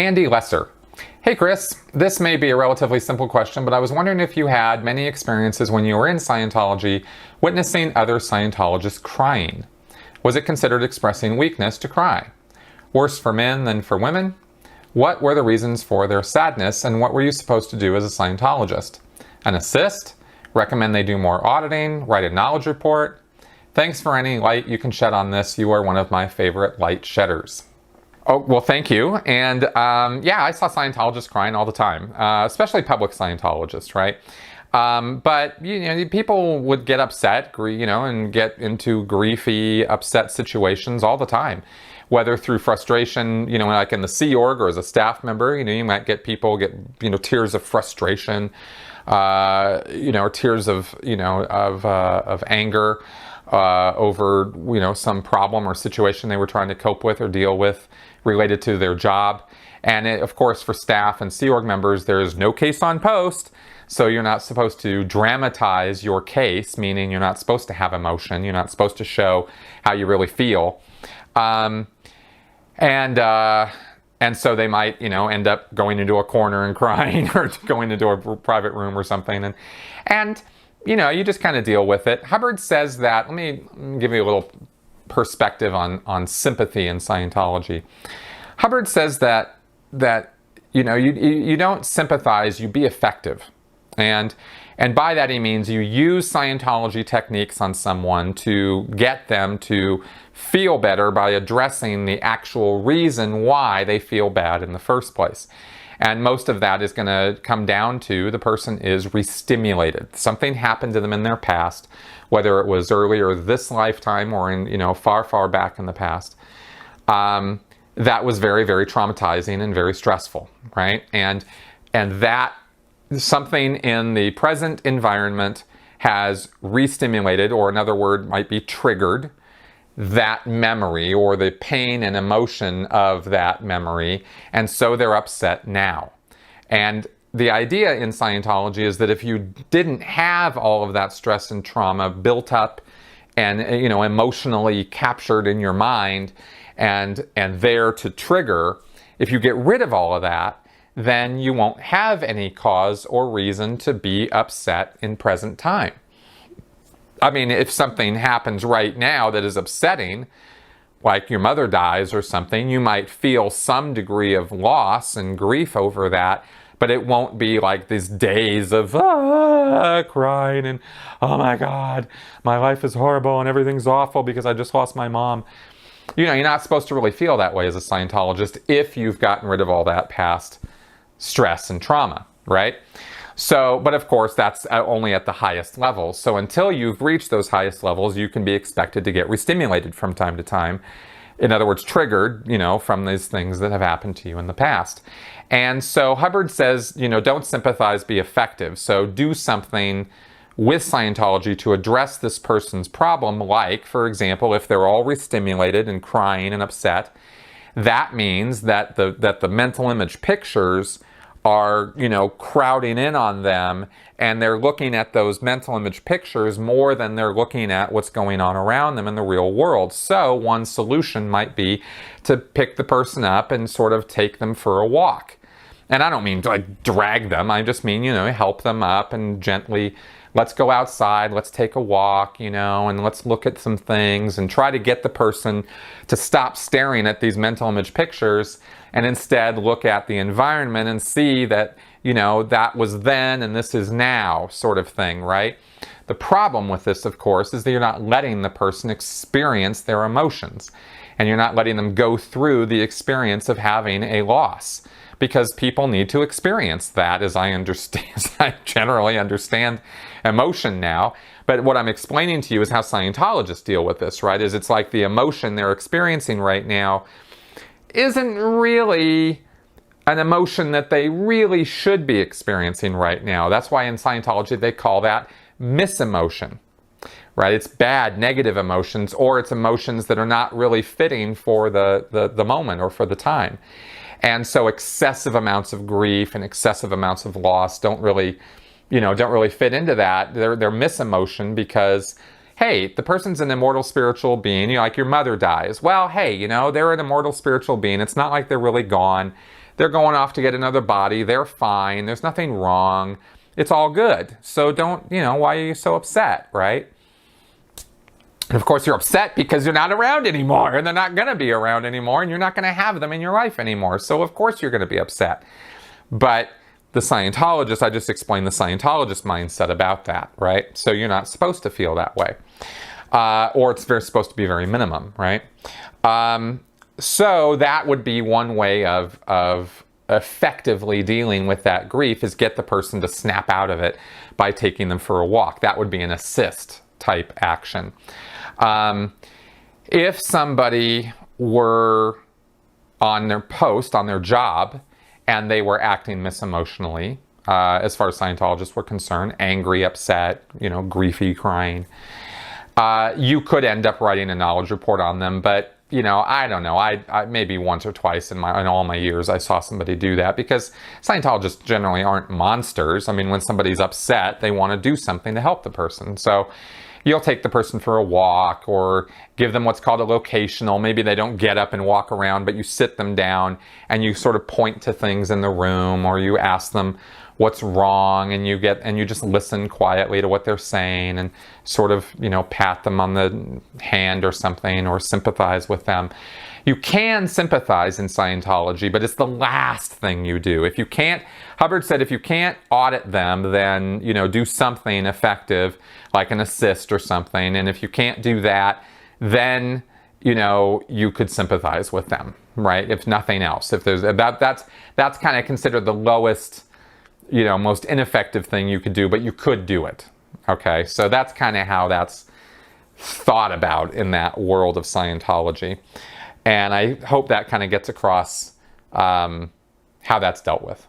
Andy Lesser. Hey Chris, this may be a relatively simple question, but I was wondering if you had many experiences when you were in Scientology witnessing other Scientologists crying. Was it considered expressing weakness to cry? Worse for men than for women? What were the reasons for their sadness, and what were you supposed to do as a Scientologist? An assist? Recommend they do more auditing? Write a knowledge report? Thanks for any light you can shed on this. You are one of my favorite light shedders. Oh, well, thank you. And yeah, I saw Scientologists crying all the time, especially public Scientologists, right? But, people would get upset, and get into griefy, upset situations all the time. Whether through frustration, like in the Sea Org or as a staff member, you might get people get, tears of frustration, or tears of, of anger over, some problem or situation they were trying to cope with or deal with related to their job. And of course, for staff and Sea Org members, there is no case on post. So you're not supposed to dramatize your case, meaning you're not supposed to have emotion. You're not supposed to show how you really feel. And so they might, end up going into a corner and crying or going into a private room or something. And you just kind of deal with it. Hubbard says that, let me give you a little perspective on sympathy in Scientology. Hubbard says that you don't sympathize, you be effective. And by that he means you use Scientology techniques on someone to get them to feel better by addressing the actual reason why they feel bad in the first place. And most of that is going to come down to the person is re-stimulated. Something happened to them in their past, whether it was earlier this lifetime or in, far, far back in the past. That was very, very traumatizing and very stressful, right? And that something in the present environment has re-stimulated, or another word might be triggered, that memory or the pain and emotion of that memory, and so they're upset now. And the idea in Scientology is that if you didn't have all of that stress and trauma built up and emotionally captured in your mind and there to trigger, if you get rid of all of that, then you won't have any cause or reason to be upset in present time. I mean, if something happens right now that is upsetting, like your mother dies or something, you might feel some degree of loss and grief over that, but it won't be like these days of crying and, oh my God, my life is horrible and everything's awful because I just lost my mom. You're not supposed to really feel that way as a Scientologist if you've gotten rid of all that past stress and trauma, right? So, but of course, that's only at the highest levels. So until you've reached those highest levels, you can be expected to get re-stimulated from time to time. In other words, triggered, from these things that have happened to you in the past. And so Hubbard says, don't sympathize, be effective. So do something with Scientology to address this person's problem, like, for example, if they're all re-stimulated and crying and upset, that means that the mental image pictures are, crowding in on them, and they're looking at those mental image pictures more than they're looking at what's going on around them in the real world. So one solution might be to pick the person up and sort of take them for a walk. And I don't mean to drag them, I just mean, help them up and gently, let's go outside, let's take a walk, and let's look at some things and try to get the person to stop staring at these mental image pictures and instead look at the environment and see that, that was then and this is now sort of thing, right? The problem with this, of course, is that you're not letting the person experience their emotions, and you're not letting them go through the experience of having a loss, because people need to experience that, as I understand, as I generally understand emotion now. But what I'm explaining to you is how Scientologists deal with this, right? It's like the emotion they're experiencing right now isn't really an emotion that they really should be experiencing right now. That's why in Scientology they call that misemotion, right? It's bad, negative emotions, or it's emotions that are not really fitting for the moment or for the time. And so excessive amounts of grief and excessive amounts of loss don't really fit into that. They're misemotion because, hey, the person's an immortal spiritual being, like your mother dies. Well, hey, they're an immortal spiritual being. It's not like they're really gone. They're going off to get another body. They're fine. There's nothing wrong. It's all good. So don't, why are you so upset, right? And of course, you're upset because you're not around anymore, and they're not going to be around anymore, and you're not going to have them in your life anymore. So of course you're going to be upset. But the Scientologist, I just explained the Scientologist mindset about that, right? So you're not supposed to feel that way. Or it's supposed to be very minimum, right? So that would be one way of effectively dealing with that grief, is get the person to snap out of it by taking them for a walk. That would be an assist type action. If somebody were on their post, on their job, and they were acting misemotionally, as far as Scientologists were concerned, angry, upset, griefy, crying, you could end up writing a knowledge report on them. But I don't know. I maybe once or twice in all my years I saw somebody do that, because Scientologists generally aren't monsters. I mean, when somebody's upset, they want to do something to help the person. So you'll take the person for a walk, or give them what's called a locational. Maybe they don't get up and walk around, but you sit them down and you sort of point to things in the room, or you ask them what's wrong, and you just listen quietly to what they're saying, and sort of, pat them on the hand or something, or sympathize with them. You can sympathize in Scientology, but it's the last thing you do. If you can't, Hubbard said, if you can't audit them, then, do something effective, like an assist or something. And if you can't do that, then, you could sympathize with them, right? If nothing else. If there's that's kind of considered the lowest, most ineffective thing you could do, but you could do it. Okay, so that's kind of how that's thought about in that world of Scientology. And I hope that kind of gets across how that's dealt with.